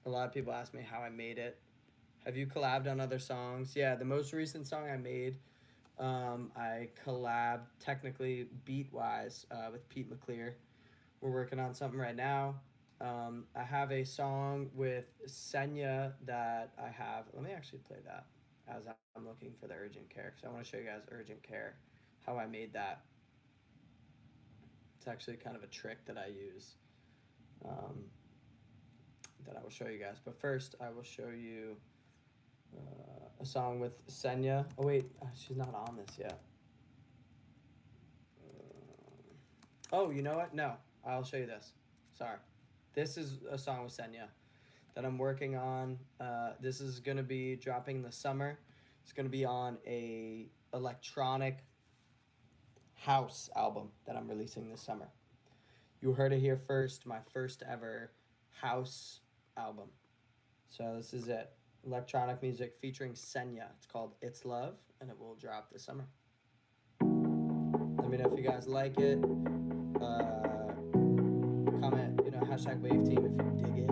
A lot of people ask me how I made it. Have you collabed on other songs? Yeah, the most recent song I made, I collabed technically beat wise with Pete McClear. We're working on something right now. I have a song with Senya that I have. Let me actually play that as I'm looking for the urgent care because I want to show you guys urgent care, how I made that. It's actually kind of a trick that I use um, that I will show you guys. But first, I will show you a song with Senya. Oh, wait, she's not on this yet. Oh, you know what? No, I'll show you this. Sorry. This is a song with Senya that I'm working on. This is going to be dropping in the summer. It's going to be on a electronic house album that I'm releasing this summer. You heard it here first, my first ever house album. So this is it. Electronic music featuring Senya. It's called It's Love, and it will drop this summer. Let me know if you guys like it. Comment, hashtag wave team if you dig it.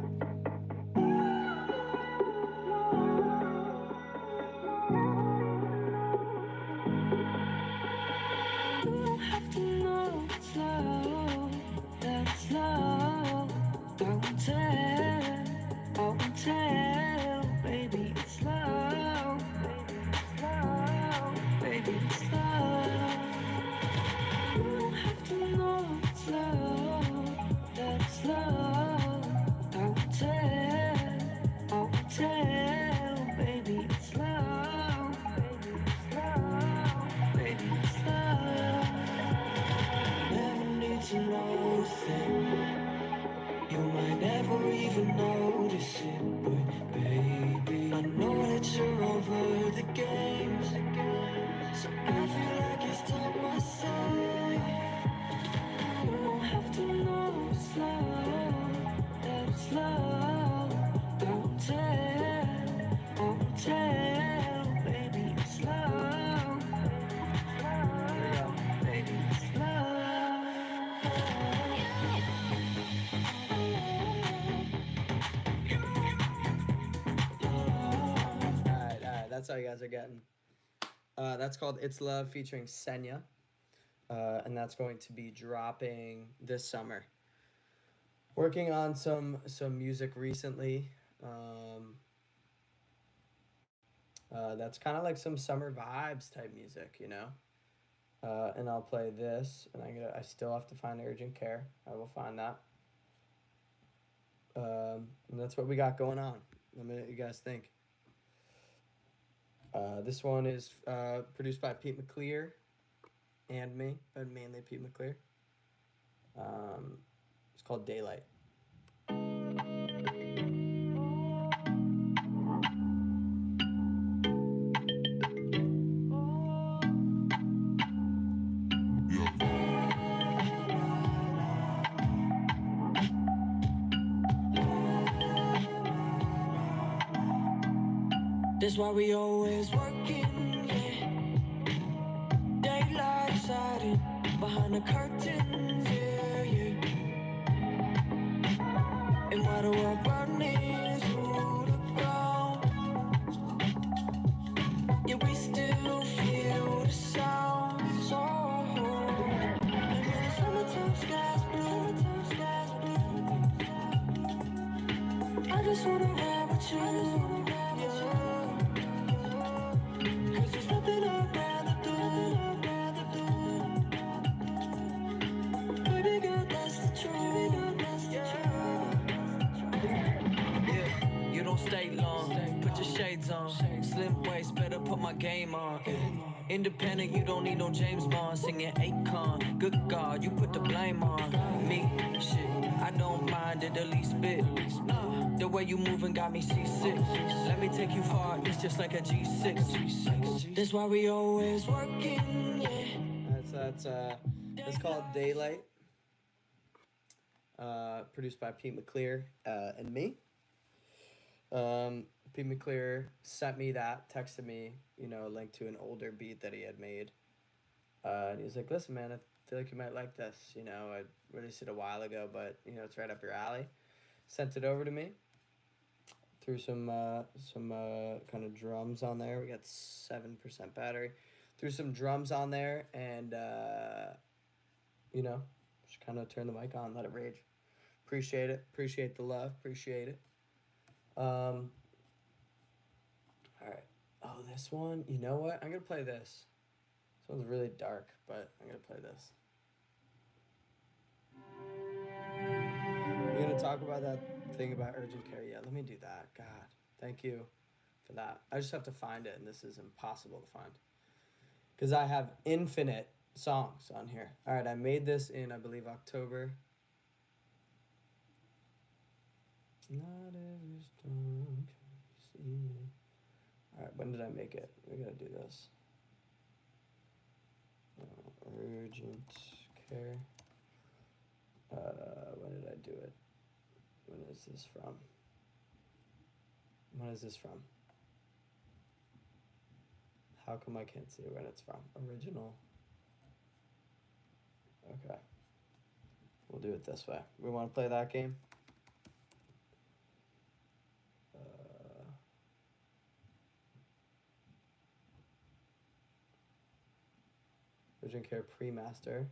You might never even notice it, but baby, I know that you're over the games. So I feel like it's time I say, you don't have to know it's love, that it's love. I won't tell, baby, it's love. Baby, it's love. That's how you guys are getting. That's called It's Love featuring Senya. And that's going to be dropping this summer. Working on some music recently. That's kind of like some summer vibes type music. And I'll play this, and I still have to find urgent care. I will find that. And that's what we got going on. Let me know what you guys think. This one is produced by Pete McClear and me, but mainly Pete McClear. It's called Daylight. That's why we always working, yeah. Daylight shining behind the curtains, yeah, yeah. And while the world burning to the ground, yeah, we still feel the sounds. Oh, and when the summertime skies blue, I just wanna ride with you, yeah. There's nothing I'd rather do. Baby girl, that's the truth. Yeah, you don't stay long. Put your shades on. Slim waist, better put my game on. Independent, you don't need no James Bond. Singing Akon. Good God, you put the blame on me. Shit, I don't mind it the least bit. The way you moving got me seasick. Let me take you far, it's just like a G6. That's why we always working, yeah. It's called Daylight. Produced by Pete McClear and me. Pete McClear sent me that, texted me, a link to an older beat that he had made. And he was like, "Listen, man, I feel like you might like this. I released it a while ago, but it's right up your alley." Sent it over to me. Threw some kind of drums on there. We got 7% battery. Threw some drums on there, and you know, just kind of turn the mic on, let it rage. Appreciate it. Appreciate the love. Appreciate it. All right. Oh, this one. You know what? I'm gonna play this. This one's really dark, but I'm gonna play this. We're gonna talk about that thing about urgent care. Yeah, let me do that. God, thank you for that. I just have to find it, and this is impossible to find because I have infinite songs on here. All right, I made this in, I believe, October. Not every storm can be seen. All right, when did I make it? We gotta do this. Urgent care. When did I do it? When is this from? When is this from? How come I can't see when it's from? Original. Okay. We'll do it this way. We want to play that game? Urgent Care Pre-Master.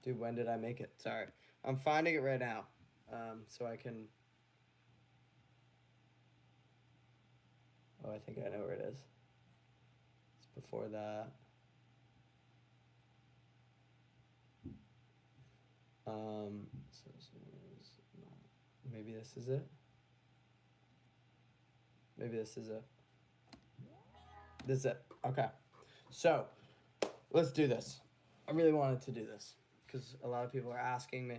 Dude, when did I make it? Sorry. I'm finding it right now. So I can... Oh, I think I know where it is. It's before that. Maybe this is it. Maybe this is it. This is it. Okay. So, let's do this. I really wanted to do this because a lot of people are asking me.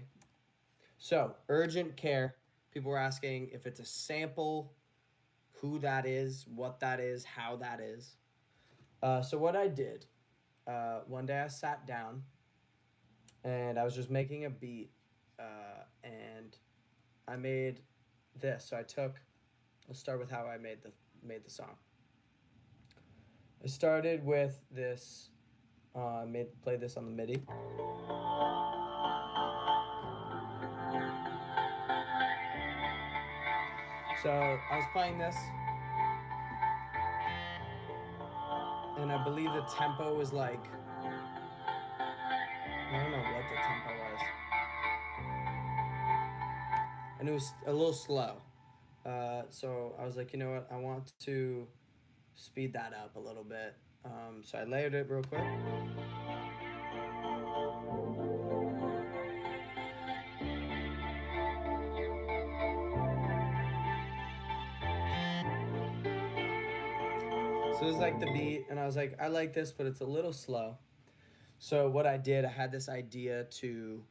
So, urgent care. People were asking if it's a sample, who that is, what that is, how that is. So what I did, one day I sat down and I was just making a beat, and I made this. So let's start with how I made the song. I started with this, played this on the MIDI. So I was playing this, and I believe the tempo was like, I don't know what the tempo was. And it was a little slow. So I was like, you know what? I want to speed that up a little bit. So I layered it real quick. So it was like the beat, and I was like, I like this, but it's a little slow. So what I did, I had this idea to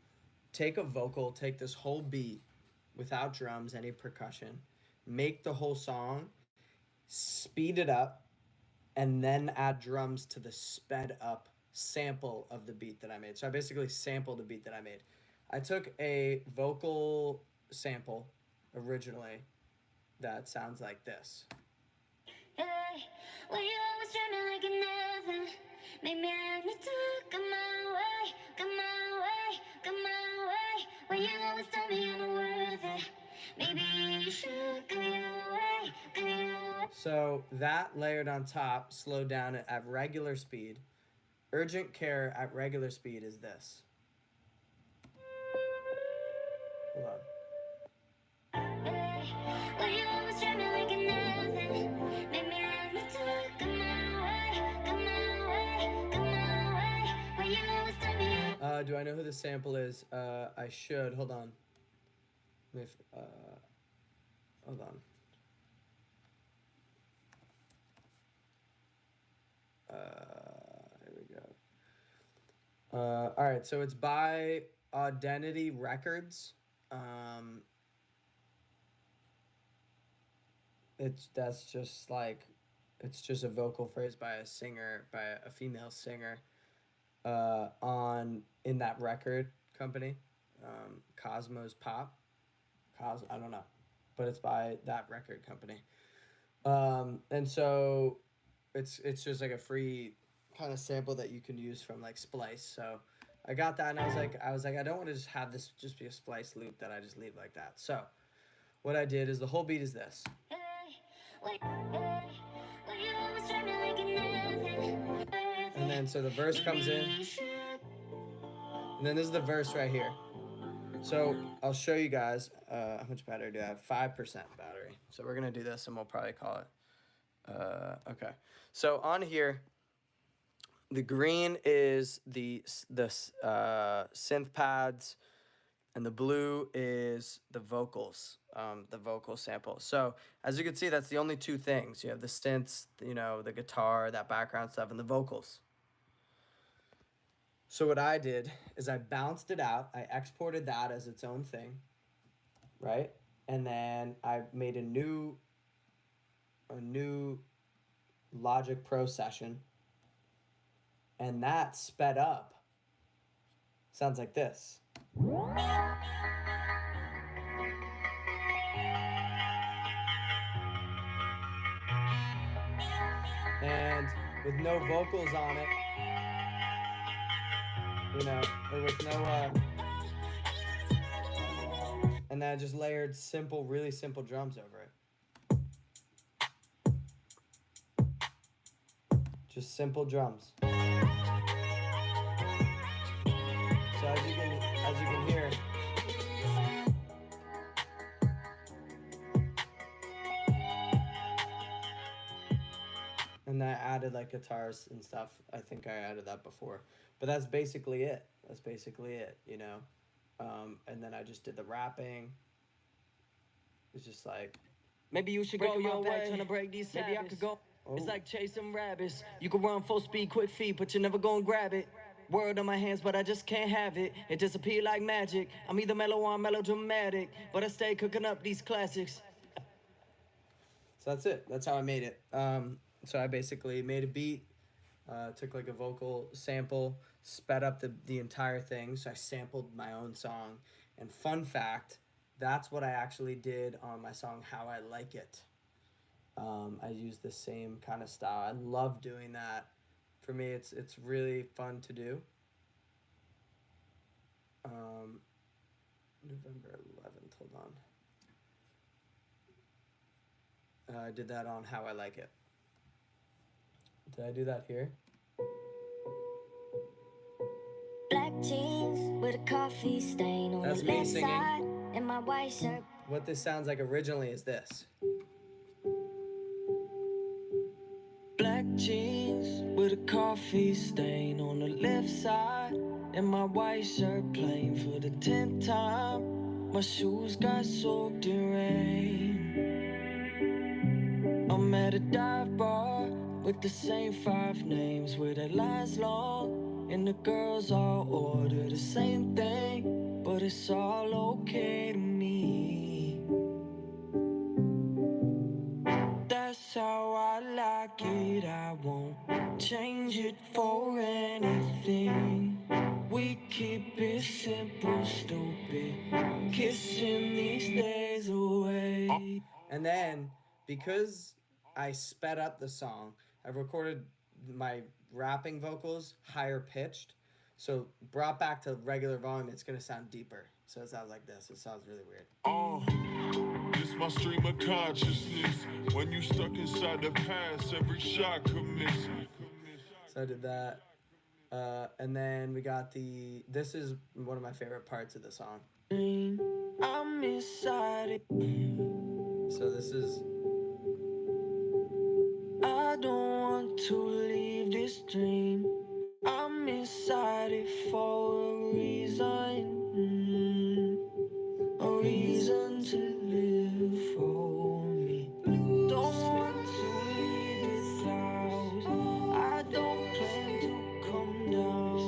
take a vocal, take this whole beat without drums, any percussion, make the whole song, speed it up, and then add drums to the sped up sample of the beat that I made. So I basically sampled the beat that I made. I took a vocal sample originally that sounds like this. Hey, well, you always treat me like nothing. Make me have to come my way, come my way, come my way. Well, you always tell me I'm not worth it. Maybe you should go your way, go your way. So that layered on top, slowed down at regular speed. Urgent care at regular speed is this. Hold on. Do I know who the sample is? I should. Hold on. Hold on. Here we go. All right, so it's by Identity Records. That's just like, it's just a vocal phrase by a singer, by a female singer, in that record company, Cosmos Pop. I don't know, but it's by that record company. And so it's just like a free kind of sample that you can use from like Splice. So I got that, and I was like, I don't want to just have this just be a Splice loop that I just leave like that. So what I did is the whole beat is this. And then so the verse comes in. And then this is the verse right here. So I'll show you guys how much battery do I have. 5% battery. So we're going to do this and we'll probably call it. Okay. So on here, the green is the synth pads, and the blue is the vocals, the vocal sample. So as you can see, that's the only two things. You have the synths, you know, the guitar, that background stuff, and the vocals. So what I did is I bounced it out. I exported that as its own thing, right? And then I made a new Logic Pro session, and that sped up. Sounds like this. And with no vocals on it, you know, or with no, and then I just layered simple, really simple drums over it. Just simple drums. So as you can hear, and I added like guitars and stuff. I think I added that before, but that's basically it. That's basically it, you know. And then I just did the rapping. It's just like, maybe you should go your way, trying to break these habits. Maybe I could go. Oh. It's like chasing rabbits. You can run full speed, quick feet, but you're never gonna grab it. Word on my hands, but I just can't have it. It disappear like magic. I'm either mellow or I'm melodramatic, but I stay cooking up these classics. So that's it. That's how I made it. So I basically made a beat, took like a vocal sample, sped up the entire thing. So I sampled my own song. And fun fact, that's what I actually did on my song How I Like It. I use the same kind of style. I love doing that. For me, it's really fun to do. November 11th, hold on. I did that on How I Like It. Did I do that here? Black jeans with a coffee stain on That's the me left singing. side, and my white shirt. What this sounds like originally is this. Black jeans with a coffee stain on the left side, and my white shirt plain for the 10th time. My shoes got soaked in rain. I'm at a dive bar with the same 5 names where the lines long, and the girls all order the same thing, but it's all okay to me. That's how I like it. I won't change it for anything. We keep it simple, stupid, kissing these days away. And then, because I sped up the song, I recorded my rapping vocals higher pitched. So brought back to regular volume, it's going to sound deeper. So it sounds like this. It sounds really weird. This my stream of consciousness. When you stuck inside the past, every shot could miss. So I did that. And then we got this is one of my favorite parts of the song. I'm inside it. So this is, I don't want to leave this dream. I'm inside it for a reason. A reason to live for me. Don't want to leave this house. I don't plan to come down.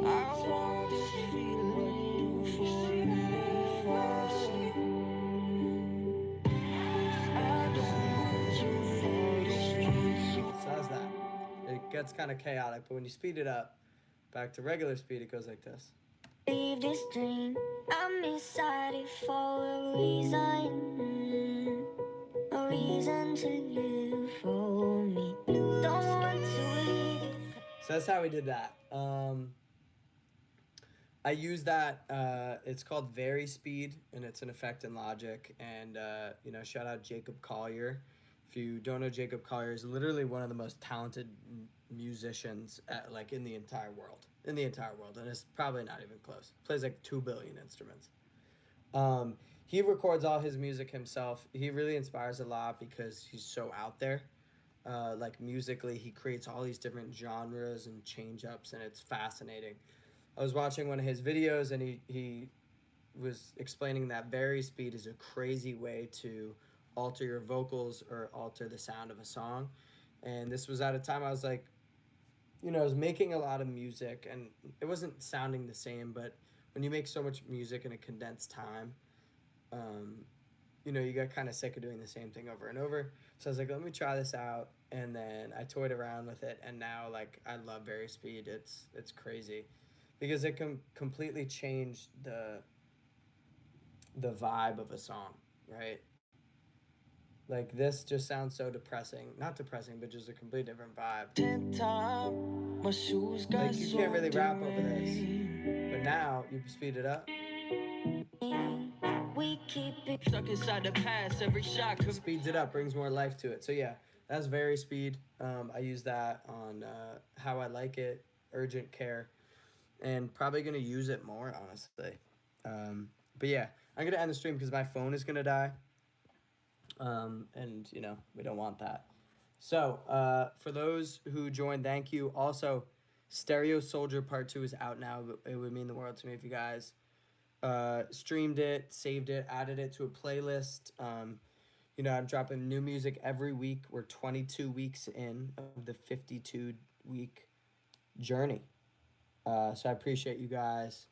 I want this feeling forever. I don't want to leave this dream. so how's that? It gets kind of chaotic, but when you speed it up, back to regular speed, it goes like this. Leave this dream. I'm inside it for a reason. A reason to live for me. Don't want to leave. So that's how we did that. I use that. It's called Very Speed, and it's an effect in Logic. And you know, shout out Jacob Collier. If you don't know, Jacob Collier is literally one of the most talented musicians like in the entire world. In the entire world, and it's probably not even close. Plays like 2 billion instruments. He records all his music himself. He really inspires a lot because he's so out there. Like musically, he creates all these different genres and change ups, and it's fascinating. I was watching one of his videos, and he was explaining that Very Speed is a crazy way to alter your vocals or alter the sound of a song. And this was at a time I was like, you know, I was making a lot of music, and it wasn't sounding the same, but when you make so much music in a condensed time, um, you know, you get kind of sick of doing the same thing over and over. So I was like, let me try this out, and then I toyed around with it, and now like I love Very Speed. It's crazy, because it can completely change the vibe of a song, right? Like this just sounds so depressing. Not depressing, but just a complete different vibe. 10th time, my shoes got Like you can't really rap over this, but now you speed it up. We keep it Stuck inside the past, every shot could Speeds it up, brings more life to it. So yeah, that's Very Speed. I use that on How I Like It, Urgent Care, and probably gonna use it more, honestly. But yeah, I'm gonna end the stream because my phone is gonna die. And you know, we don't want that. So for those who joined, thank you. Also, Stereo Soldier Part 2 is out now. It would mean the world to me if you guys streamed it, saved it, added it to a playlist. You know, I'm dropping new music every week. We're 22 weeks in of the 52-week journey. So I appreciate you guys.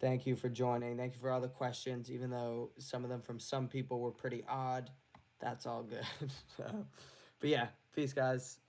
Thank you for joining. Thank you for all the questions, even though some of them from some people were pretty odd. That's all good. So, but yeah, peace, guys.